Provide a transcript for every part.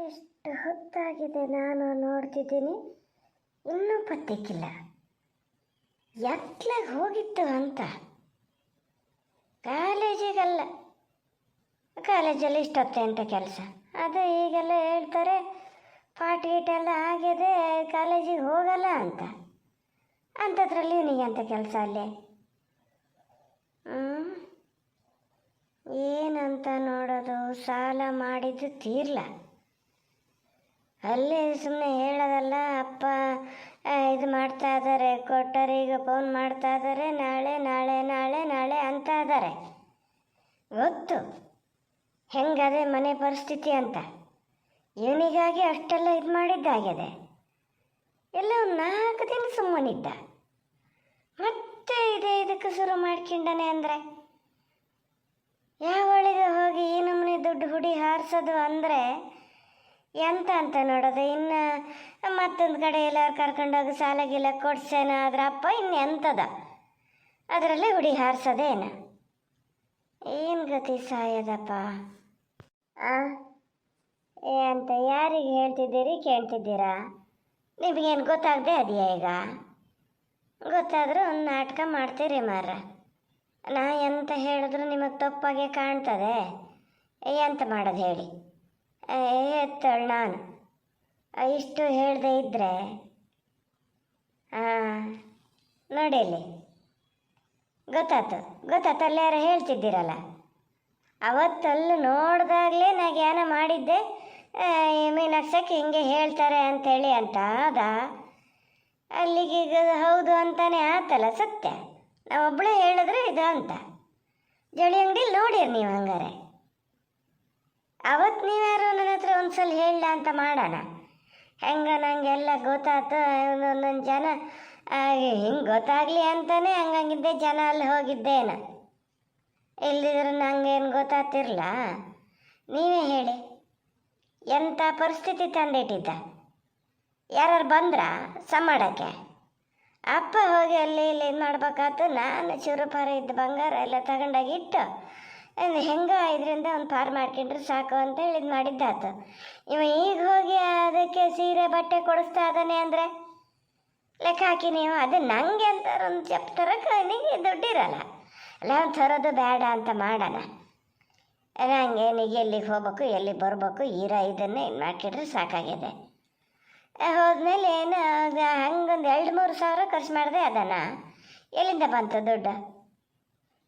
ಎಷ್ಟು ಹೊತ್ತಾಗಿದೆ ನಾನು ನೋಡ್ತಿದ್ದೀನಿ, ಇನ್ನೂ ಪತ್ತಿಕ್ಕಿಲ್ಲ. ಎತ್ಲಾಗ ಹೋಗಿತ್ತು ಅಂತ. ಕಾಲೇಜಿಗಲ್ಲ, ಕಾಲೇಜಲ್ಲಿ ಇಷ್ಟೊತ್ತೆ ಅಂತ ಕೆಲಸ. ಅದು ಈಗೆಲ್ಲ ಹೇಳ್ತಾರೆ ಪಾಠ ಗೀಟೆಲ್ಲ ಆಗಿದೆ, ಕಾಲೇಜಿಗೆ ಹೋಗಲ್ಲ ಅಂತ. ಅಂಥದ್ರಲ್ಲಿ ಇವನಿಗೆ ಅಂತ ಕೆಲಸ ಅಲ್ಲಿ. ಏನಂತ ನೋಡೋದು, ಸಾಲ ಮಾಡಿದ್ದು ತೀರ್ಲ. ಅಲ್ಲಿ ಸುಮ್ಮನೆ ಹೇಳೋದಲ್ಲ, ಅಪ್ಪ ಇದು ಮಾಡ್ತಾ ಇದ್ದಾರೆ, ಕೊಟ್ಟರೆ ಈಗ ಫೋನ್ ಮಾಡ್ತಾ ಇದ್ದಾರೆ, ನಾಳೆ ನಾಳೆ ನಾಳೆ ನಾಳೆ ಅಂತ ಇದ್ದಾರೆ. ಗೊತ್ತು ಹೆಂಗದೆ ಮನೆ ಪರಿಸ್ಥಿತಿ ಅಂತ. ಇವನಿಗಾಗಿ ಅಷ್ಟೆಲ್ಲ ಇದು ಮಾಡಿದ್ದಾಗಿದೆ. ಎಲ್ಲ ಒಂದು 4 ದಿನ ಸುಮ್ಮನಿದ್ದ, ಮತ್ತೆ ಇದಕ್ಕೆ ಶುರು ಮಾಡ್ಕೊಂಡನೆ ಅಂದರೆ ಯಾವಳಿಗೆ ಹೋಗಿ ಈ ನಮ್ಮನೆ ದುಡ್ಡು ಹುಡಿ ಹಾರಿಸೋದು ಅಂದರೆ ಎಂತ ಅಂತ ನೋಡೋದು. ಇನ್ನು ಮತ್ತೊಂದು ಕಡೆ ಎಲ್ಲರೂ ಕರ್ಕೊಂಡೋಗಿ ಸಾಲ ಗೀಲ ಕೊಡ್ಸೇನ ಅದ್ರ ಅಪ್ಪ ಇನ್ನೆಂಥದ ಅದರಲ್ಲೇ ಹುಡಿ ಹಾರಿಸೋದೇನು. ಏನು ಗತಿ ಸಾಯದಪ್ಪ. ಅಂತ ಯಾರಿಗೆ ಹೇಳ್ತಿದ್ದೀರಿ, ಕೇಳ್ತಿದ್ದೀರಾ? ನಿಮಗೇನು ಗೊತ್ತಾಗದೆ ಅದೆಯಾ? ಈಗ ಗೊತ್ತಾದರೂ ಒಂದು ನಾಟಕ ಮಾಡ್ತೀರಿ ಮಾರ. ನಾ ಎಂತ ಹೇಳಿದ್ರು ನಿಮಗೆ ತಪ್ಪಾಗೆ ಕಾಣ್ತದೆ. ಎಂತ ಮಾಡೋದು ಹೇಳಿ? ಎತ್ತಳು ನಾನು ಇಷ್ಟು ಹೇಳದೆ ಇದ್ದರೆ ನೋಡಿಲ್ಲಿ ಗೊತ್ತಾಯ್ತು ಅಲ್ಲಾರ ಹೇಳ್ತಿದ್ದೀರಲ್ಲ. ಅವತ್ತಲ್ಲೂ ನೋಡಿದಾಗಲೇ ನಾ ಜ್ಞಾನ ಮಾಡಿದ್ದೆ, ಮೀನಾಕ್ಷಕ್ಕೆ ಹಿಂಗೆ ಹೇಳ್ತಾರೆ ಅಂಥೇಳಿ ಅಂತ. ಹೌದಾ? ಅಲ್ಲಿಗೀಗ ಹೌದು ಅಂತಾನೆ ಆತಲ್ಲ ಸತ್ಯ. ನಾವೊಬ್ಬಳೇ ಹೇಳಿದ್ರೆ ಇದು ಅಂತ. ಜಳಿ ಅಂಗಡಿಲಿ ನೋಡಿರಿ ನೀವು. ಹಂಗಾರೆ ಅವತ್ತು ನೀವ್ಯಾರು ನನ್ನ ಹತ್ರ ಒಂದು ಸಲ ಹೇಳಲ್ಲ ಅಂತ ಮಾಡೋಣ. ಹೆಂಗೆ ನನಗೆಲ್ಲ ಗೊತ್ತಾಯ್ತು. ಒಂದೊಂದು ಜನ ಹಿಂಗೆ ಗೊತ್ತಾಗಲಿ ಅಂತಾನೆ ಹಂಗಂಗಿದ್ದೆ ಜನ ಅಲ್ಲಿ ಹೋಗಿದ್ದೇನ. ಇಲ್ದಿದ್ರೆ ನಂಗೇನು ಗೊತ್ತಾಗ್ತಿರಲ್ಲ. ನೀವೇ ಹೇಳಿ, ಎಂಥ ಪರಿಸ್ಥಿತಿ ತಂದಿಟ್ಟಿದ್ದ? ಯಾರು ಬಂದ್ರ ಸಮಾಡೋಕ್ಕೆ? ಅಪ್ಪ ಹೋಗಿ ಅಲ್ಲಿ ಇಲ್ಲಿ ಇದು ಮಾಡ್ಬೇಕಾಯ್ತು. ನಾನು ಚೂರುಪಾರ ಇದ್ದ ಬಂಗಾರ ಎಲ್ಲ ತಗೊಂಡೋಗಿ ಇಟ್ಟು ಹೆಂಗೋ ಇದರಿಂದ ಒಂದು ಪಾರು ಮಾಡ್ಕೊಂಡ್ರೆ ಸಾಕು ಅಂತೇಳಿ ಇದು ಮಾಡಿದ್ದಾತು. ಇವ ಈಗ ಹೋಗಿ ಅದಕ್ಕೆ ಸೀರೆ ಬಟ್ಟೆ ಕೊಡಿಸ್ತಾ ಇದ್ದಾನೆ ಅಂದರೆ ಲೆಕ್ಕ ಹಾಕಿ ನೀವು. ಅದು ನನಗೆ ಅಂತ ಒಂದು ತರಕ್ಕೆ ನಿಮಗೆ ದುಡ್ಡಿರಲ್ಲ. ಎಲ್ಲ ಒಂದು ತರೋದು ಬೇಡ ಅಂತ ಮಾಡೋಣ. ನನಗೆ ನೀಗ ಎಲ್ಲಿಗೆ ಹೋಗ್ಬೇಕು, ಎಲ್ಲಿಗೆ ಬರಬೇಕು, ಇದನ್ನೇ ಇದು ಮಾಡ್ಕೊಂಡ್ರೆ ಸಾಕಾಗಿದೆ. ಹೋದ್ಮೇಲೆ ಏನು ಹಂಗೊಂದು 2-3 ಸಾವಿರ ಖರ್ಚು ಮಾಡಿದೆ. ಅದನ್ನು ಎಲ್ಲಿಂದ ಬಂತು ದುಡ್ಡು?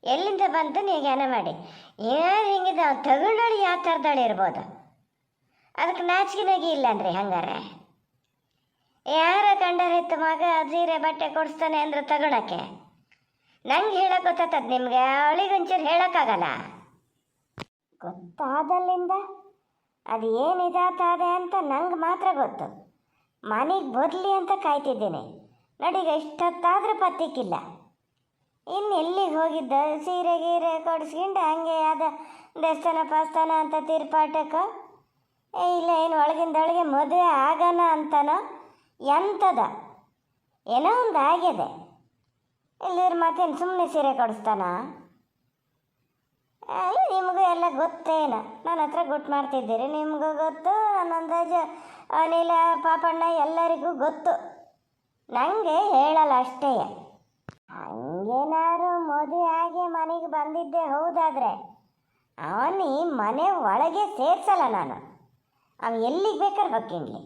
ಎಲ್ಲಿಂದ ಬಂತು? ನೀವು ಜ್ಞಾನ ಮಾಡಿ. ಏನಾದ್ರು ಹಿಂಗಿದೆ ತಗೊಂಡೋಳಿ ಯಾವ ಥರದಳು ಇರ್ಬೋದು. ಅದಕ್ಕೆ ನಾಚಿಕೆನಾಗಿ ಇಲ್ಲನ್ರಿ. ಹಂಗಾರೆ ಯಾರ ಕಂಡರ ಹೆತ್ತ ಮಗ ಸೀರೆ ಬಟ್ಟೆ ಕೊಡಿಸ್ತಾನೆ ಅಂದ್ರೆ ತಗೊಳಕ್ಕೆ ನಂಗೆ ಹೇಳಕ್ಕೆ ಗೊತ್ತಾಗ್ತದೆ. ನಿಮಗೆ ಅವಳಿಗೊಂಚೂರು ಹೇಳೋಕ್ಕಾಗಲ್ಲ. ಗೊತ್ತಾದಲ್ಲಿಂದ ಅದು ಏನಿದಾತಾದೆ ಅಂತ ನಂಗೆ ಮಾತ್ರ ಗೊತ್ತು. ಮನೆಗೆ ಬರಲಿ ಅಂತ ಕಾಯ್ತಿದ್ದೀನಿ. ನಡೀಗ ಇಷ್ಟೊತ್ತಾದರೂ ಪತ್ತಿಕ್ಕಿಲ್ಲ. ಇನ್ನು ಎಲ್ಲಿಗೆ ಹೋಗಿದ್ದ? ಸೀರೆ ಗೀರೆ ಕೊಡಿಸ್ಕೊಂಡು ಹಂಗೆ ಅದು ದೇವಸ್ಥಾನ ಅಂತ ತೀರ್ಪಾಟಕ್ಕೆ ಇಲ್ಲ ಏನು ಒಳಗಿಂದೊಳಗೆ ಮದುವೆ ಆಗೋಣ ಅಂತನೋ ಎಂಥದ ಏನೋ ಒಂದು ಆಗಿದೆ. ಇಲ್ಲಿದ್ರೆ ಮತ್ತೇನು ಸುಮ್ಮನೆ ಸೀರೆ ಕೊಡಿಸ್ತಾನ? ನಿಮಗೂ ಎಲ್ಲ ಗೊತ್ತೇನು? ನನ್ನ ಹತ್ರ ಗುಟ್ಟು ಮಾಡ್ತಿದ್ದೀರಿ. ನಿಮಗೂ ಗೊತ್ತು, ಅಂದಾಜು ಅನಿಲ ಪಾಪಣ್ಣ ಎಲ್ಲರಿಗೂ ಗೊತ್ತು. ನನಗೆ ಹೇಳಲ್ಲ ಅಷ್ಟೇ. ಹಂಗೇನಾರು ಮದುವೆ ಆಗಿ ಮನೆಗೆ ಬಂದಿದ್ದೆ ಹೌದಾದರೆ ಅವನು ಮನೆ ಒಳಗೆ ಸೇರಿಸಲ್ಲ ನಾನು. ಅವನು ಎಲ್ಲಿಗೆ ಬೇಕಾದ್ರೆ ಹೊಕ್ಕಿನ್ಲಿ.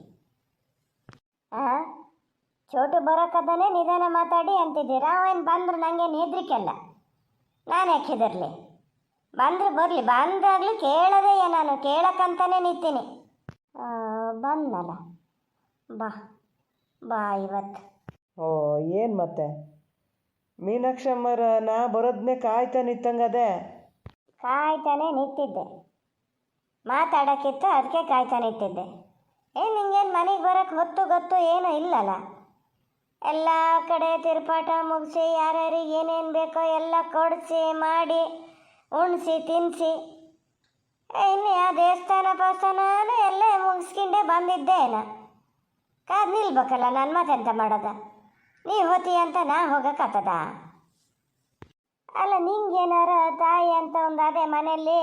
ಚೋಟು ಬರೋಕ್ಕದ್ದಾನೆ ನಿಧಾನ ಮಾತಾಡಿ ಅಂತಿದ್ದೀರಾ. ಅವನು ಬಂದ್ರೆ ನನಗೇನು ಹೆದರಿಕೆಲ್ಲ. ನಾನು ಯಾಕೆ ಹೆದರ್ಲಿ? ಬಂದರೆ ಬರಲಿ. ಬಂದಾಗಲೂ ಕೇಳೋದೇ ನಾನು, ಕೇಳಕ್ಕಂತಾನೆ ನಿಂತೀನಿ. ಬಂದಲ್ಲ, ಬಾ ಬಾ ಇವತ್ತು. ಏನು ಮತ್ತೆ ಮೀನಾಕ್ಷಮ್ಮರ ನಾ ಬರೋದನ್ನೇ ಕಾಯ್ತಾ ನಿಂತಂಗದೆ? ಕಾಯ್ತಾನೆ ನಿಂತಿದ್ದೆ, ಮಾತಾಡೋಕ್ಕಿತ್ತು, ಅದಕ್ಕೆ ಕಾಯ್ತಾ ನಿಂತಿದ್ದೆ. ನಿಂಗೇನು ಮನೆಗೆ ಬರೋಕ್ಕೆ ಹೊತ್ತು ಗೊತ್ತು ಏನೂ ಇಲ್ಲಲ್ಲ. ಎಲ್ಲ ಕಡೆ ತಿರುಪಾಟ ಮುಗಿಸಿ ಯಾರ್ಯಾರಿಗೆ ಏನೇನು ಬೇಕೋ ಎಲ್ಲ ಕೊಡಿಸಿ ಮಾಡಿ ಉಣಿಸಿ ತಿನ್ನಿಸಿ ಇನ್ನು ಆ ದೇವಸ್ಥಾನ ಎಲ್ಲ ಮುಗಿಸ್ಕೊಂಡೇ ಬಂದಿದ್ದೇನ. ಕಾದು ನಿಲ್ಬೇಕಲ್ಲ ನಾನು. ಮತ್ತೆಂತ ಮಾಡೋದ? ನೀವು ಹೋತಿ ಅಂತ ನಾ ಹೋಗೋಕ್ಕಾಗ್ತದ? ಅಲ್ಲ, ನಿಂಗೇನಾರ ತಾಯಿ ಅಂತ ಒಂದು ಅದೇ ಮನೆಯಲ್ಲಿ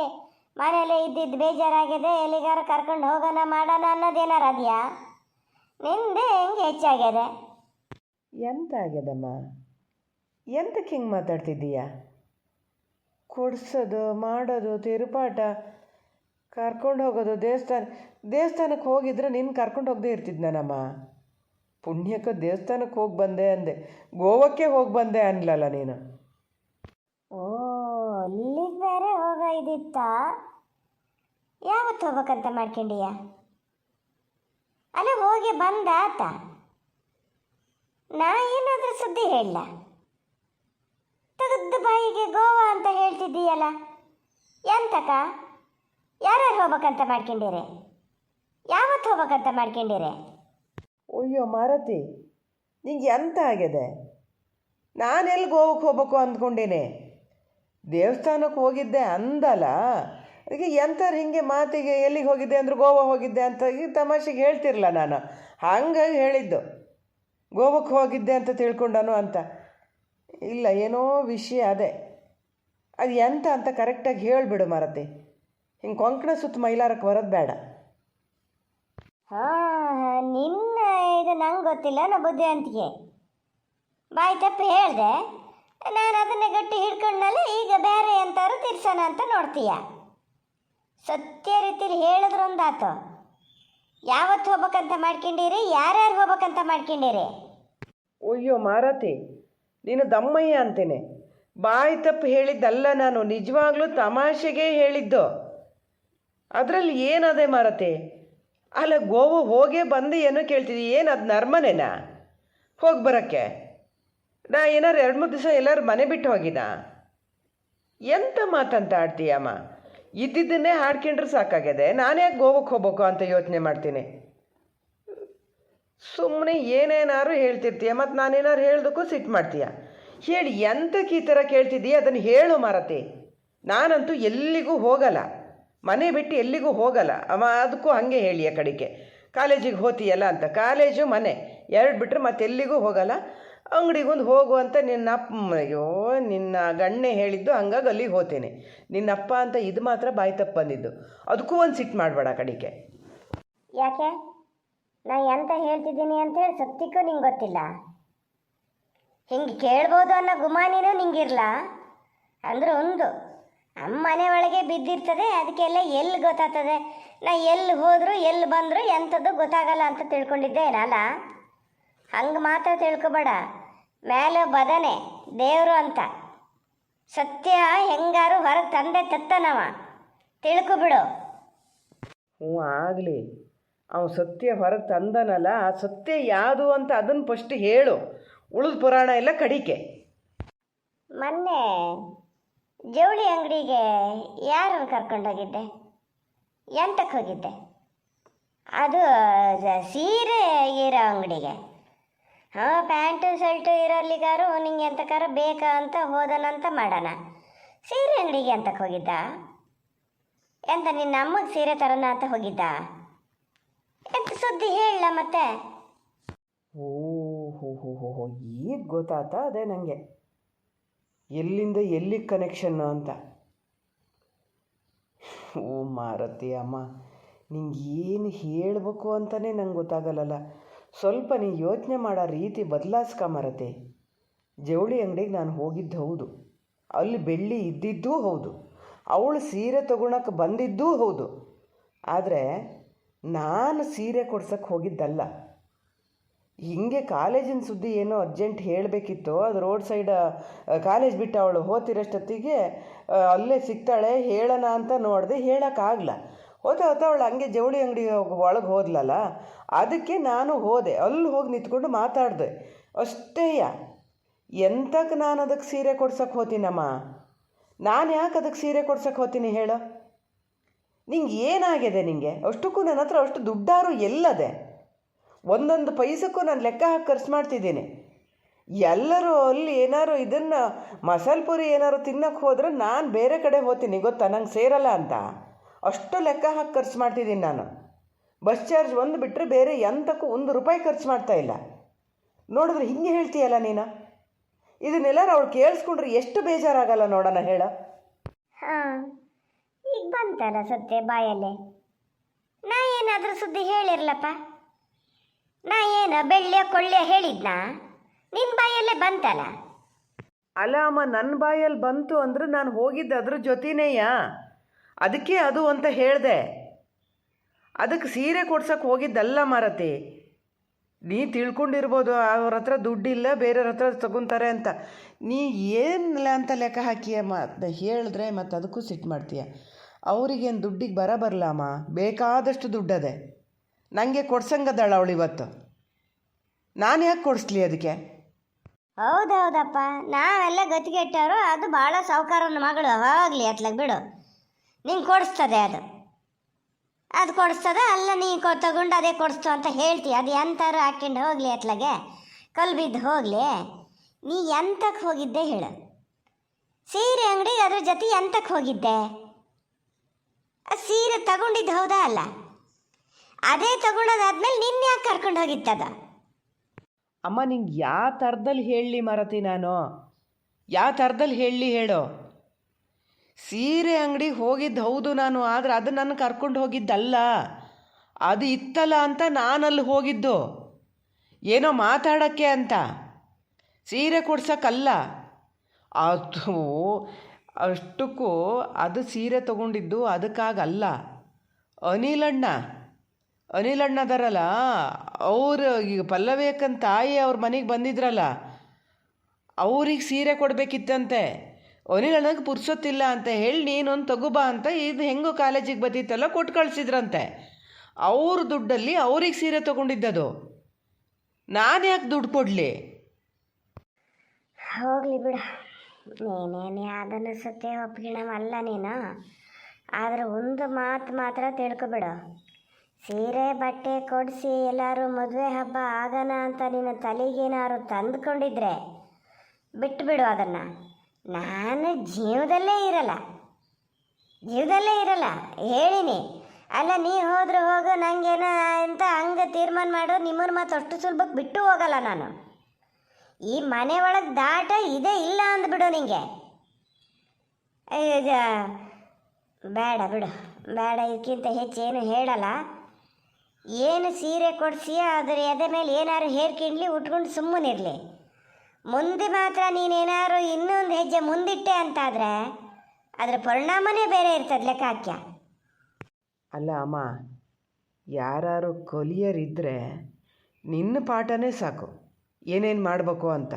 ಮನೇಲೆ ಇದ್ದಿದ್ದು ಬೇಜಾರಾಗಿದೆ, ಎಲ್ಲಿಗಾರ ಕರ್ಕೊಂಡು ಹೋಗೋಣ ಮಾಡೋಣ ಅನ್ನೋದೇನಾರು ಅದೆಯಾ? ನಿಂದೆ ಹೆಂಗೆ ಹೆಚ್ಚಾಗ್ಯದೆ. ಎಂತ ಆಗ್ಯದಮ್ಮ? ಎಂತಕ್ಕೆ ಹಿಂಗೆ ಮಾತಾಡ್ತಿದ್ದೀಯಾ? ಕೊಡ್ಸೋದು ಮಾಡೋದು ತಿರುಪಾಟ, ಕರ್ಕೊಂಡು ಹೋಗೋದು ದೇವಸ್ಥಾನಕ್ಕೆ ಹೋಗಿದ್ರೆ ನಿನ್ನ ಕರ್ಕೊಂಡು ಹೋಗದೆ ಇರ್ತಿದ್ನಮ್ಮ. ಪುಣ್ಯಕ್ಕೆ ದೇವಸ್ಥಾನಕ್ಕೆ ಹೋಗಿ ಬಂದೆ ಅಂದೆ, ಗೋವಾಕ್ಕೆ ಹೋಗಿ ಬಂದೆ ಅನ್ಲಲ್ಲ ನೀನು. ಓ, ಅಲ್ಲಿಗೆ ಬೇರೆ ಹೋಗೋ ಇದಿತ್ತಾ? ಯಾವತ್ತು ಹೋಗ್ಬೇಕಂತ ಮಾಡ್ಕೊಂಡೀಯ? ಅಲ್ಲ, ಹೋಗಿ ಬಂದ ಆತ. ನಾ ಏನಾದರೂ ಸುದ್ದಿ ಹೇಳಲ್ಲ. ತೆಗೆದು ಬಾಯಿಗೆ ಗೋವಾ ಅಂತ ಹೇಳ್ತಿದ್ದೀಯಲ್ಲ, ಎಂತಕ? ಯಾರ್ಯಾರು ಹೋಗ್ಬೇಕಂತ ಮಾಡ್ಕೊಂಡಿರೆ? ಯಾವತ್ತು ಹೋಗ್ಬೇಕಂತ ಮಾಡ್ಕೊಂಡಿರೆ? ಅಯ್ಯೋ ಮಾರತಿ, ನಿಂಗೆ ಎಂತ ಆಗಿದೆ? ನಾನೆಲ್ಲಿ ಗೋವಾಕ್ಕೆ ಹೋಗ್ಬೇಕು ಅಂದ್ಕೊಂಡೇನೆ. ದೇವಸ್ಥಾನಕ್ಕೆ ಹೋಗಿದ್ದೆ ಅಂದಲ್ಲ, ಅದಕ್ಕೆ ಎಂಥವ್ರು ಹಿಂಗೆ ಮಾತಿಗೆ ಎಲ್ಲಿಗೆ ಹೋಗಿದ್ದೆ ಅಂದ್ರೆ ಗೋವಾ ಹೋಗಿದ್ದೆ ಅಂತ ಈ ತಮಾಷೆಗೆ ಹೇಳ್ತಿರಲ್ಲ. ನಾನು ಹಂಗಾಗಿ ಹೇಳಿದ್ದು, ಗೋವಾಕ್ಕೆ ಹೋಗಿದ್ದೆ ಅಂತ ತಿಳ್ಕೊಂಡನು ಅಂತ. ಇಲ್ಲ, ಏನೋ ವಿಷಯ ಅದೇ. ಅದು ಎಂತ ಅಂತ ಕರೆಕ್ಟಾಗಿ ಹೇಳಿಬಿಡು ಮಾರತಿ. ಹಿಂಗೆ ಕೊಂಕಣ ಸುತ್ತ ಮೈಲಾರಕ್ಕೆ ಬರೋದು ಬೇಡ. ಹಾಂ, ನಿನ್ನ ಇದು ನಂಗೆ ಗೊತ್ತಿಲ್ಲ, ನಾ ಬುದ್ಧಿವಂತಿಕೆ. ಬಾಯಿ ತಪ್ಪು ಹೇಳಿದೆ, ನಾನು ಅದನ್ನೇ ಗಟ್ಟಿ ಹಿಡ್ಕೊಂಡ್ಮೇಲೆ ಈಗ ಬೇರೆ ಎಂತಾರು ತಿರ್ಸೋಣ ಅಂತ ನೋಡ್ತೀಯ. ಸತ್ಯ ರೀತಿಲಿ ಹೇಳಿದ್ರು ಒಂದಾತು. ಯಾವತ್ತು ಹೋಗ್ಬೇಕಂತ ಮಾಡ್ಕೊಂಡಿರಿ? ಯಾರ್ಯಾರು ಹೋಗ್ಬೇಕಂತ ಮಾಡ್ಕೊಂಡಿರಿ? ಅಯ್ಯೋ ಮಾರತಿ, ನೀನು ದಮ್ಮಯ್ಯ ಅಂತೇನೆ. ಬಾಯಿ ತಪ್ಪು ಹೇಳಿದ್ದಲ್ಲ, ನಾನು ನಿಜವಾಗ್ಲೂ ತಮಾಷೆಗೆ ಹೇಳಿದ್ದು. ಅದರಲ್ಲಿ ಏನದೆ ಮಾರತಿ? ಅಲ್ಲ, ಗೋವಾ ಹೋಗೇ ಬಂದು ಏನೋ ಕೇಳ್ತಿದ್ದಿ, ಏನು ಅದು ನರ್ಮನೆನಾ ಹೋಗಿ ಬರೋಕ್ಕೆ? ನಾ ಏನಾರು 2-3 ದಿವಸ ಎಲ್ಲರೂ ಮನೆ ಬಿಟ್ಟು ಹೋಗಿದ್ದ? ಎಂಥ ಮಾತಂತ ಆಡ್ತೀಯಮ್ಮ? ಇದ್ದಿದ್ದನ್ನೇ ಹಾಡ್ಕೊಂಡ್ರೆ ಸಾಕಾಗಿದೆ. ನಾನೇ ಗೋವಾಕ್ಕೆ ಹೋಗ್ಬೇಕು ಅಂತ ಯೋಚನೆ ಮಾಡ್ತೀನಿ. ಸುಮ್ಮನೆ ಏನೇನಾರು ಹೇಳ್ತಿರ್ತೀಯ, ಮತ್ತು ನಾನೇನಾರು ಹೇಳ್ದಕ್ಕೂ ಸಿಟ್ಟು ಮಾಡ್ತೀಯ. ಹೇಳಿ, ಎಂತಕ್ಕೆ ಈ ಥರ ಕೇಳ್ತಿದ್ದೀಯ ಅದನ್ನು ಹೇಳು ಮಾರತಿ. ನಾನಂತೂ ಎಲ್ಲಿಗೂ ಹೋಗಲ್ಲ, ಮನೆ ಬಿಟ್ಟು ಎಲ್ಲಿಗೂ ಹೋಗಲ್ಲ. ಅದಕ್ಕೂ ಹಾಗೆ ಹೇಳಿ ಆ ಕಡೆಗೆ. ಕಾಲೇಜಿಗೆ ಹೋತೀಯಲ್ಲ ಅಂತ, ಕಾಲೇಜು ಮನೆ 2 ಬಿಟ್ಟರೆ ಮತ್ತೆ ಎಲ್ಲಿಗೂ ಹೋಗಲ್ಲ. ಅಂಗಡಿಗೊಂದು ಹೋಗು ಅಂತ ನಿನ್ನ ಗಣ್ಣೆ ಹೇಳಿದ್ದು, ಹಂಗಾಗಿ ಅಲ್ಲಿಗೆ ಹೋಗ್ತೇನೆ. ನಿನ್ನಪ್ಪ ಅಂತ ಇದು ಮಾತ್ರ ಬಾಯಿ ತಪ್ಪು ಬಂದಿದ್ದು. ಅದಕ್ಕೂ ಒಂದು ಸಿಟ್ಟು ಮಾಡಬೇಡ ಕಡೆಗೆ. ಯಾಕೆ? ನಾ ಎಂತ ಹೇಳ್ತಿದ್ದೀನಿ ಅಂತೇಳಿ ಸತ್ಯಕ್ಕೂ ನಿಂಗೆ ಗೊತ್ತಿಲ್ಲ? ಹಿಂಗೆ ಕೇಳ್ಬೋದು ಅನ್ನೋ ಗುಮಾನಿನೂ ನಿಂಗಿರಲ್ಲ ಅಂದ್ರೆ ಒಂದು ಮನೆ ಒಳಗೆ ಬಿದ್ದಿರ್ತದೆ. ಅದಕ್ಕೆಲ್ಲ ಎಲ್ಲಿ ಗೊತ್ತಾಗ್ತದೆ? ನಾ ಎಲ್ಲಿ ಹೋದರೂ ಎಲ್ಲಿ ಬಂದರೂ ಎಂಥದ್ದು ಗೊತ್ತಾಗಲ್ಲ ಅಂತ ತಿಳ್ಕೊಂಡಿದ್ದೇನಲ್ಲ. ಹಂಗೆ ಮಾತ್ರ ತಿಳ್ಕೊಬೇಡ. ಮೇಲೆ ಬದನೆ ದೇವರು ಅಂತ ಸತ್ಯ ಹೆಂಗಾರು ಹೊರಗೆ ತಂದೆ ತತ್ತನವ, ತಿಳ್ಕೊಬಿಡು. ಹ್ಞೂ, ಆಗಲಿ. ಅವ ಸತ್ಯ ಹೊರಗೆ ತಂದನಲ್ಲ, ಆ ಸತ್ಯ ಯಾವುದು ಅಂತ ಅದನ್ನು ಫಸ್ಟ್ ಹೇಳು. ಉಳಿದ ಪುರಾಣ ಎಲ್ಲ ಕಡಿಕೆ. ಮೊನ್ನೆ ಜವಳಿ ಅಂಗಡಿಗೆ ಯಾರನ್ನು ಕರ್ಕೊಂಡೋಗಿದ್ದೆ? ಎಂತಕ್ಕೆ ಹೋಗಿದ್ದೆ? ಅದು ಸೀರೆ ಇರೋ ಅಂಗಡಿಗೆ. ಹಾಂ, ಪ್ಯಾಂಟು ಶರ್ಟು ಇರೋಲ್ಲಿಗಾರು ನಿಂಗೆ ಎಂತಕ್ಕಾರ ಬೇಕಾ ಅಂತ ಹೋದನಂತ ಮಾಡೋಣ. ಸೀರೆ ಅಂಗಡಿಗೆ ಎಂತಕ್ಕೆ ಹೋಗಿದ್ದ? ಎಂತ ನಿನ್ನ ಅಮ್ಮಗೆ ಸೀರೆ ತರೋಣ ಅಂತ ಹೋಗಿದ್ದ? ಎಂತ ಸುದ್ದಿ ಹೇಳಲ್ಲ ಮತ್ತೆ? ಓ ಹೋ ಹೋ ಹೋ ಹೋ, ಈಗ ಗೊತ್ತಾತ ಅದೇ ನನಗೆ ಎಲ್ಲಿಂದ ಎಲ್ಲಿಗೆ ಕನೆಕ್ಷನ್ನು ಅಂತ. ಓ ಮಾರತಿ ಅಮ್ಮ, ನಿಂಗೆ ಏನು ಹೇಳಬೇಕು ಅಂತಲೇ ನಂಗೆ ಗೊತ್ತಾಗಲ್ಲಲ್ಲ. ಸ್ವಲ್ಪ ನೀ ಯೋಚನೆ ಮಾಡೋ ರೀತಿ ಬದಲಾಯಿಸ್ಕ ಮಾರತಿ. ಜವಳಿ ಅಂಗಡಿಗೆ ನಾನು ಹೋಗಿದ್ದು ಹೌದು, ಅಲ್ಲಿ ಬೆಳ್ಳಿ ಇದ್ದಿದ್ದೂ ಹೌದು, ಅವಳು ಸೀರೆ ತೊಗೊಳಕ್ಕೆ ಬಂದಿದ್ದೂ ಹೌದು. ಆದರೆ ನಾನು ಸೀರೆ ಕೊಡ್ಸಕ್ಕೆ ಹೋಗಿದ್ದಲ್ಲ. ಹೀಗೆ ಕಾಲೇಜಿನ ಸುದ್ದಿ ಏನೋ ಅರ್ಜೆಂಟ್ ಹೇಳಬೇಕಿತ್ತು. ಅದು ರೋಡ್ ಸೈಡ್ ಕಾಲೇಜ್ ಬಿಟ್ಟು ಅವಳು ಹೋತಿರೋಷ್ಟೊತ್ತಿಗೆ ಅಲ್ಲೇ ಸಿಗ್ತಾಳೆ, ಹೇಳೋಣ ಅಂತ ನೋಡಿದೆ, ಹೇಳೋಕ್ಕಾಗಲ್ಲ. ಹೋಗ್ತಾ ಅವಳು ಹಂಗೆ ಜವಳಿ ಅಂಗಡಿ ಒಳಗೆ ಹೋದ್ಲಲ್ಲ, ಅದಕ್ಕೆ ನಾನು ಹೋದೆ. ಅಲ್ಲಿ ಹೋಗಿ ನಿಂತ್ಕೊಂಡು ಮಾತಾಡಿದೆ ಅಷ್ಟೇಯ. ಎಂತಕ್ಕೆ ನಾನು ಅದಕ್ಕೆ ಸೀರೆ ಕೊಡ್ಸಕ್ಕೆ ಹೋತೀನಮ್ಮ? ನಾನು ಯಾಕೆ ಅದಕ್ಕೆ ಸೀರೆ ಕೊಡ್ಸಕ್ಕೆ ಹೋಗ್ತೀನಿ ಹೇಳು? ನಿಂಗೆ ಏನಾಗಿದೆ? ನಿಂಗೆ ಅಷ್ಟಕ್ಕೂ ನನ್ನ ಹತ್ರ ಅಷ್ಟು ದುಡ್ಡಾರು ಎಲ್ಲದೆ? ಒಂದೊಂದು ಪೈಸಕ್ಕೂ ನಾನು ಲೆಕ್ಕ ಹಾಕಿ ಖರ್ಚು ಮಾಡ್ತಿದ್ದೀನಿ. ಎಲ್ಲರೂ ಅಲ್ಲಿ ಏನಾರು ಇದನ್ನು ಮಸಾಲೆ ಪುರಿ ಏನಾರು ತಿನ್ನೋಕ್ಕೆ ಹೋದ್ರೆ ನಾನು ಬೇರೆ ಕಡೆ ಹೋಗ್ತೀನಿ, ಗೊತ್ತಾ? ನಂಗೆ ಸೇರಲ್ಲ ಅಂತ ಅಷ್ಟು ಲೆಕ್ಕ ಹಾಕಿ ಖರ್ಚು ಮಾಡ್ತಿದ್ದೀನಿ ನಾನು. ಬಸ್ ಚಾರ್ಜ್ ಒಂದು ಬಿಟ್ಟರೆ ಬೇರೆ ಎಂತಕ್ಕೂ 1 ರೂಪಾಯಿ ಖರ್ಚು ಮಾಡ್ತಾಯಿಲ್ಲ. ನೋಡಿದ್ರೆ ಹಿಂಗೆ ಹೇಳ್ತೀಯಲ್ಲ ನೀನು. ಇದನ್ನೆಲ್ಲರೂ ಅವಳು ಕೇಳಿಸ್ಕೊಂಡ್ರೆ ಎಷ್ಟು ಬೇಜಾರಾಗಲ್ಲ ನೋಡೋಣ ಹೇಳ. ಹಾಂ, ಈಗ ಬಂತಲ್ಲ ಸುದ್ದಿ ಬಾಯಲ್ಲಿ. ನಾ ಏನಾದರೂ ಸುದ್ದಿ ಹೇಳಿರ್ಲಪ್ಪ? ನಾ ಏನು ಬೆಳ್ಳಿಯ ಕೊಳ್ಳಿಯ ಹೇಳಿದ್ನಾ? ನಿನ್ನ ಬಾಯಲ್ಲೇ ಬಂತಲ್ಲ. ಅಲ್ಲ ಅಮ್ಮ, ನನ್ನ ಬಾಯಲ್ಲಿ ಬಂತು ಅಂದ್ರೆ ನಾನು ಹೋಗಿದ್ದು ಅದ್ರ ಜೊತೆನೇಯಾ, ಅದಕ್ಕೆ ಅದು ಅಂತ ಹೇಳಿದೆ. ಅದಕ್ಕೆ ಸೀರೆ ಕೊಡ್ಸೋಕೆ ಹೋಗಿದ್ದಲ್ಲ ಮಾರತಿ. ನೀ ತಿಳ್ಕೊಂಡಿರ್ಬೋದು ಅವ್ರ ಹತ್ರ ದುಡ್ಡಿಲ್ಲ, ಬೇರೆಯವ್ರ ಹತ್ರ ತಗೊತಾರೆ ಅಂತ. ನೀ ಏನಿಲ್ಲ ಅಂತ ಲೆಕ್ಕ ಹಾಕಿಯಮ್ಮ, ಅದನ್ನ ಹೇಳಿದ್ರೆ ಮತ್ತು ಅದಕ್ಕೂ ಸಿಟ್ಟು ಮಾಡ್ತೀಯ. ಅವ್ರಿಗೇನು ದುಡ್ಡಿಗೆ ಬರಲ್ಲ ಅಮ್ಮ, ಬೇಕಾದಷ್ಟು ದುಡ್ಡದೆ. ನನಗೆ ಕೊಡ್ಸಂಗದಾಳ ಅವಳು ಇವತ್ತು. ನಾನು ಯಾಕೆ ಕೊಡಿಸ್ಲಿ ಅದಕ್ಕೆ? ಹೌದೌದಪ್ಪ, ನಾವೆಲ್ಲ ಗತಿಗೆಟ್ಟವರು. ಅದು ಭಾಳ ಸಾವುಕಾರನ ಮಗಳು, ಹೋಗಲಿ ಅತ್ಲಾಗ ಬಿಡು. ನಿಂಗೆ ಕೊಡಿಸ್ತದೆ ಅದು ಕೊಡಿಸ್ತದೆ. ಅಲ್ಲ ನೀ ತಗೊಂಡು ಅದೇ ಕೊಡಿಸ್ತು ಅಂತ ಹೇಳ್ತೀಯ. ಅದು ಎಂಥಾರು ಹಾಕ್ಕೊಂಡು ಹೋಗಲಿ ಅತ್ಲಾಗೆ, ಕಲ್ಲು ಬಿದ್ದು ಹೋಗಲಿ. ನೀ ಎಂತಕ್ಕೆ ಹೋಗಿದ್ದೆ ಹೇಳು? ಸೀರೆ ಅಂಗಡಿಗೆ ಅದ್ರ ಜೊತೆ ಎಂತಕ್ಕೆ ಹೋಗಿದ್ದೆ? ಸೀರೆ ತಗೊಂಡಿದ್ದು ಹೌದಾ ಅಲ್ಲ? ಅದೇ ತಗೊಂಡೋದಾದ್ಮೇಲೆ ನಿನ್ನ ಯಾಕೆ ಕರ್ಕೊಂಡು ಹೋಗಿತ್ತದ? ಅಮ್ಮ, ನಿಂಗೆ ಯಾವ ಥರದಲ್ಲಿ ಹೇಳಲಿ ಮಾರತಿ? ನಾನು ಯಾವ ಥರದಲ್ಲಿ ಹೇಳಲಿ ಹೇಳು? ಸೀರೆ ಅಂಗಡಿಗೆ ಹೋಗಿದ್ದು ಹೌದು ನಾನು, ಆದರೆ ಅದು ನನ್ನ ಕರ್ಕೊಂಡು ಹೋಗಿದ್ದಲ್ಲ. ಅದು ಇತ್ತಲ್ಲ ಅಂತ ನಾನಲ್ಲಿ ಹೋಗಿದ್ದು, ಏನೋ ಮಾತಾಡೋಕ್ಕೆ ಅಂತ, ಸೀರೆ ಕೊಡ್ಸೋಕ್ಕಲ್ಲ. ಅದು ಅಷ್ಟಕ್ಕೂ ಅದು ಸೀರೆ ತೊಗೊಂಡಿದ್ದು ಅದಕ್ಕಾಗಲ್ಲ. ಅನಿಲಣ್ಣ ಅದರಲ್ಲ, ಅವರು ಈಗ ಪಲ್ಲವೇಕನ್ ತಾಯಿ ಅವ್ರ ಮನೆಗೆ ಬಂದಿದ್ರಲ್ಲ, ಅವ್ರಿಗೆ ಸೀರೆ ಕೊಡಬೇಕಿತ್ತಂತೆ. ಅನಿಲಣ್ಣಗೆ ಪುರ್ಸೊತ್ತಿಲ್ಲ ಅಂತ ಹೇಳಿ ನೀನೊಂದು ತಗೋಬಾ ಅಂತ ಇದು ಹೆಂಗೋ ಕಾಲೇಜಿಗೆ ಬತ್ತಿತ್ತಲ್ಲ ಕೊಟ್ಟು ಕಳಿಸಿದ್ರಂತೆ. ಅವ್ರ ದುಡ್ಡಲ್ಲಿ ಅವ್ರಿಗೆ ಸೀರೆ ತೊಗೊಂಡಿದ್ದದು. ನಾನು ಯಾಕೆ ದುಡ್ಡು ಕೊಡಲಿ? ಹೋಗಲಿ ಬಿಡು, ನೀನೇನು ಅದನ್ನು ಸತ್ಯ ಒಪ್ಪಿಗಿಣವಲ್ಲ ನೀನು. ಆದರೆ ಒಂದು ಮಾತು ಮಾತ್ರ ತಿಳ್ಕೊಬಿಡು, ಸೀರೆ ಬಟ್ಟೆ ಕೊಡಿಸಿ ಎಲ್ಲರೂ ಮದುವೆ ಹಬ್ಬ ಆಗೋಣ ಅಂತ ನೀನು ತಲೆಗೇನಾದ್ರು ತಂದುಕೊಂಡಿದ್ರೆ ಬಿಟ್ಟುಬಿಡು ಅದನ್ನು. ನಾನು ಜೀವದಲ್ಲೇ ಇರಲ್ಲ ಹೇಳಿನಿ. ಅಲ್ಲ, ನೀ ಹೋದ್ರೆ ಹೋಗು, ನನಗೇನ ಅಂತ ಹಂಗೆ ತೀರ್ಮಾನ ಮಾಡು. ನಿಮ್ಮನ್ನು ಮಾತು ಅಷ್ಟು ಸುಲಭಕ್ಕೆ ಬಿಟ್ಟು ಹೋಗಲ್ಲ ನಾನು. ಈ ಮನೆ ಒಳಗೆ ದಾಟ ಇದೇ ಇಲ್ಲ ಅಂದ್ಬಿಡು ನಿಂಗೆ. ಬೇಡ ಬಿಡು, ಬೇಡ. ಇದಕ್ಕಿಂತ ಹೆಚ್ಚೇನು ಹೇಳಲ್ಲ. ಏನು ಸೀರೆ ಕೊಡಿಸಿ ಅದ್ರ ಎದೆ ಮೇಲೆ ಏನಾರು ಹೇರ್ಕಿಂಡ್ಲಿ ಉಟ್ಕೊಂಡು ಸುಮ್ಮನಿರಲಿ. ಮುಂದೆ ಮಾತ್ರ ನೀನೇನಾರು ಇನ್ನೊಂದು ಹೆಜ್ಜೆ ಮುಂದಿಟ್ಟೆ ಅಂತಾದರೆ ಅದರ ಪರಿಣಾಮನೇ ಬೇರೆ ಇರ್ತದೆ, ಲೆಕ್ಕ ಹಾಕ್ಯ. ಅಲ್ಲ ಅಮ್ಮ, ಯಾರು ಕೊಲಿಯರಿದ್ದರೆ ನಿನ್ನ ಪಾಠನೇ ಸಾಕು ಏನೇನು ಮಾಡಬೇಕು ಅಂತ.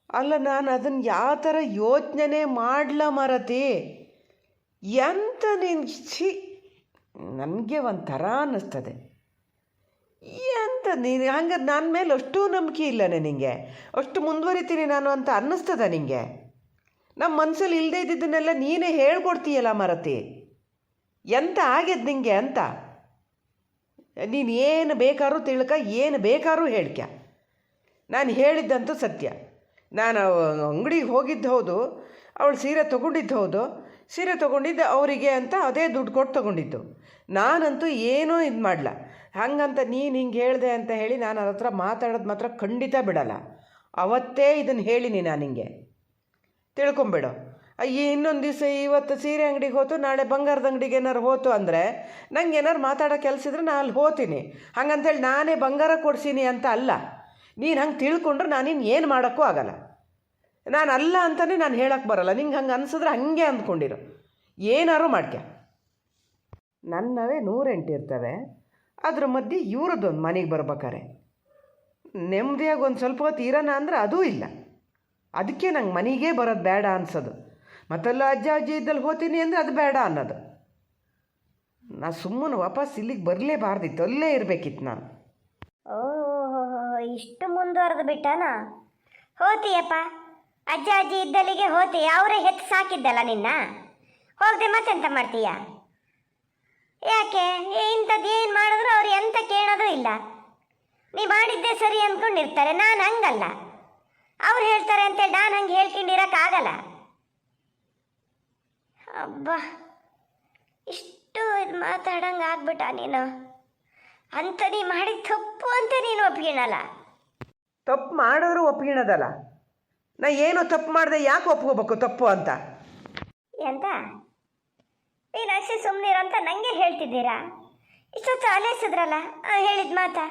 ಅಲ್ಲ, ನಾನು ಅದನ್ನು ಯಾವ ಥರ ಯೋಚನೆ ಮಾಡಲ ಮಾರತಿ. ಎಂತ ನೀನು ನನಗೆ ಒಂಥರ ಅನ್ನಿಸ್ತದೆ. ಎಂತ ನೀನು ಹಂಗಾರೆ ನನ್ನ ಮೇಲೆ ಅಷ್ಟೂ ನಂಬಿಕೆ ಇಲ್ಲನೇ ನಿನಗೆ? ಅಷ್ಟು ಮುಂದುವರಿತೀನಿ ನಾನು ಅಂತ ಅನ್ನಿಸ್ತದ ನಿನಗೆ? ನಮ್ಮ ಮನಸ್ಸಲ್ಲಿ ಇಲ್ಲದೇ ಇದ್ದಿದ್ದನ್ನೆಲ್ಲ ನೀನೇ ಹೇಳ್ಕೊಡ್ತೀಯಲ್ಲ ಮಾರತಿ. ಎಂತ ಆಗ್ಯದ ನಿನಗೆ ಅಂತ? ನೀನು ಏನು ಬೇಕಾದ್ರೂ ತಿಳ್ಕ, ಏನು ಬೇಕಾದ್ರೂ ಹೇಳ್ಕ. ನಾನು ಹೇಳಿದ್ದಂತೂ ಸತ್ಯ. ನಾನು ಅಂಗಡಿಗೆ ಹೋಗಿದ್ದು ಹೌದು, ಅವಳು ಸೀರೆ ತೊಗೊಂಡಿದ್ದು ಹೌದು. ಸೀರೆ ತೊಗೊಂಡಿದ್ದು ಅವರಿಗೆ ಅಂತ ಅದೇ ದುಡ್ಡು ಕೊಟ್ಟು ತೊಗೊಂಡಿದ್ದು. ನಾನಂತೂ ಏನೂ ಇದು ಮಾಡಲ. ಹಂಗಂತ ನೀನು ಹಿಂಗೆ ಹೇಳಿದೆ ಅಂತ ಹೇಳಿ ನಾನು ಅವ್ರ ಹತ್ರ ಮಾತಾಡೋದು ಮಾತ್ರ ಖಂಡಿತ ಬಿಡಲ್ಲ. ಅವತ್ತೇ ಇದನ್ನು ಹೇಳಿನಿ ನಾನು ನಿಂಗೆ, ತಿಳ್ಕೊಂಬಿಡು. ಇನ್ನೊಂದು ದಿವಸ ಇವತ್ತು ಸೀರೆ ಅಂಗಡಿಗೆ ಹೋತು, ನಾಳೆ ಬಂಗಾರದ ಅಂಗಡಿಗೆ ಏನಾರು ಹೋತು ಅಂದರೆ ನಂಗೆ ಏನಾರು ಮಾತಾಡೋ ಕೆಲಸ ಇದ್ರೆ ನಾನು ಅಲ್ಲಿ ಹೋಗ್ತೀನಿ. ಹಂಗಂತೇಳಿ ನಾನೇ ಬಂಗಾರ ಕೊಡ್ಸೀನಿ ಅಂತ ಅಲ್ಲ. ನೀನು ಹಂಗೆ ತಿಳ್ಕೊಂಡ್ರೆ ನಾನಿನ್ನು ಏನು ಮಾಡೋಕ್ಕೂ ಆಗಲ್ಲ. ನಾನು ಅಲ್ಲ ಅಂತಲೇ ನಾನು ಹೇಳೋಕ್ಕೆ ಬರೋಲ್ಲ. ನಿಂಗೆ ಹಂಗೆ ಅನಿಸಿದ್ರೆ ಹಾಗೆ ಅಂದ್ಕೊಂಡಿರು, ಏನಾರು ಮಾಡ್ಕ. ನನ್ನವೇ 108 ಇರ್ತವೆ, ಅದ್ರ ಮಧ್ಯೆ ಇವ್ರದ್ದೊಂದು ಮನೆಗೆ ಬರ್ಬೇಕಾರೆ ನೆಮ್ಮದಿಯಾಗಿ ಒಂದು ಸ್ವಲ್ಪ ಹೊತ್ತು ಇರೋಣ ಅಂದರೆ ಅದೂ ಇಲ್ಲ. ಅದಕ್ಕೆ ನಂಗೆ ಮನೆಗೇ ಬರೋದು ಬೇಡ ಅನ್ಸೋದು. ಮತ್ತೆಲ್ಲ ಅಜ್ಜಿ ಇದ್ದಲ್ಲಿ ಹೋಗ್ತೀನಿ ಅಂದರೆ ಅದು ಬೇಡ ಅನ್ನೋದು. ನಾ ಸುಮ್ಮನೆ ವಾಪಸ್ ಇಲ್ಲಿಗೆ ಬರಲೇಬಾರ್ದಿತ್ತು, ಅಲ್ಲೇ ಇರಬೇಕಿತ್ತು ನಾನು. ಓಹೋ, ಇಷ್ಟು ಮುಂದುವರೆದು ಬಿಟ್ಟಾನ? ಹೋತೀಯಪ್ಪ, ಅಜ್ಜಿ ಇದ್ದಲ್ಲಿಗೆ ಹೋತಿ. ಅವರೇ ಹೆತ್ತು ಸಾಕಿದ್ದಲ್ಲ ನಿನ್ನ, ಹೋಗದೆ ಮತ್ತೆಂತ ಮಾಡ್ತೀಯ? ಯಾಕೆ ಇಂಥದ್ದು ಏನು ಮಾಡಿದ್ರು ಅವ್ರು ಎಂತ ಕೇಳೋದು ಇಲ್ಲ. ನೀ ಮಾಡಿದ್ದೇ ಸರಿ ಅಂದ್ಕೊಂಡಿರ್ತಾರೆ. ನಾನು ಹಂಗಲ್ಲ, ಅವ್ರು ಹೇಳ್ತಾರೆ ಅಂತೇಳಿ ನಾನು ಹಂಗೆ ಹೇಳ್ಕೊಂಡಿರೋಕ್ಕಾಗಲ್ಲ. ಅಬ್ಬಾ, ಇಷ್ಟು ಇದು ಮಾತಾಡಂಗೆ ಆಗ್ಬಿಟ್ಟ ನೀನು. ಅಂತ ನೀ ಮಾಡಿದ ತಪ್ಪು ಅಂತ ನೀನು ಒಪ್ಕೊಳ್ಳಲ್ಲ. ತಪ್ಪು ಮಾಡಿದ್ರು ಒಪ್ಕೊಳ್ಳೋದಲ್ಲ. ನಾ ಏನೋ ತಪ್ಪು ಮಾಡಿದೆ, ಯಾಕೆ ಒಪ್ಕೋಬೇಕು ತಪ್ಪು ಅಂತ? ಎಂತ ಮೀನಾಕ್ಷಿ ಸುಮ್ಮನಿರು ಅಂತ ನನಗೆ ಹೇಳ್ತಿದ್ದೀರಾ? ಇಷ್ಟೊತ್ತು ಅಲೇಸಿದ್ರಲ್ಲ ಹೇಳಿದ ಮಾತಾ?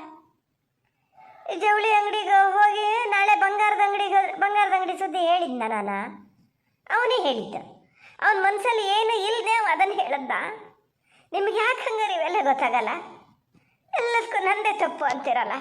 ಈ ಜವಳಿ ಅಂಗಡಿಗೆ ಹೋಗಿ ನಾಳೆ ಬಂಗಾರದ ಅಂಗಡಿ ಸುದ್ದಿ ಹೇಳಿದ್ನ ನಾನು? ಅವನೇ ಹೇಳಿದ್ದ. ಅವನ ಮನಸ್ಸಲ್ಲಿ ಏನು ಇಲ್ಲದೆ ಅದನ್ನು ಹೇಳದ್ದ. ನಿಮ್ಗೆ ಯಾಕೆ ಹಂಗಾರೆ ಇವೆಲ್ಲ ಗೊತ್ತಾಗಲ್ಲ? ಎಲ್ಲದಕ್ಕೂ ನಂದೇ ತಪ್ಪು ಅಂತೀರಲ್ಲ.